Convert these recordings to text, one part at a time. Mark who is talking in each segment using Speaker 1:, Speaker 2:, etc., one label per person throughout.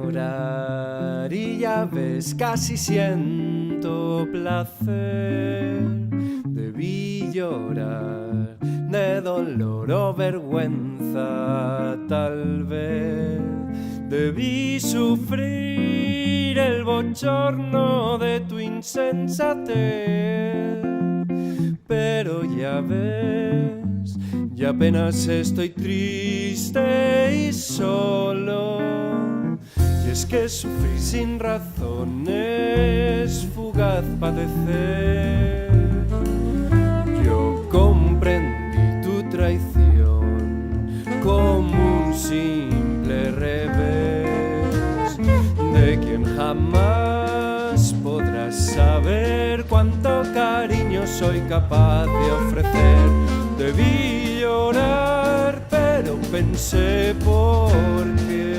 Speaker 1: llorar y ya ves, casi siento placer. Debí llorar de dolor o vergüenza, tal vez. Debí sufrir el bochorno de tu insensatez. Pero ya ves, ya apenas estoy triste y solo. Y es que sufrir sin razón es fugaz padecer. Yo comprendí tu traición como un simple revés de quien jamás podrás saber cuánto cariño soy capaz de ofrecer. Debí llorar, pero pensé por qué.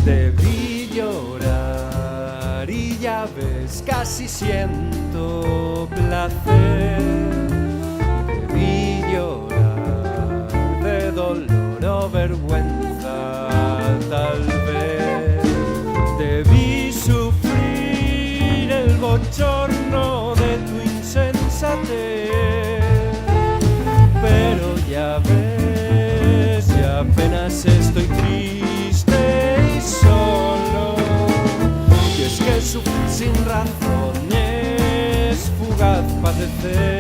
Speaker 1: Debí llorar y ya ves, casi siento placer. Debí llorar de dolor o vergüenza, tal vez. Debí sufrir el bochorno de tu insensatez. Pero ya ves, ya apenas estoy triste y solo. Y es que sufrir sin razón es fugaz padecer.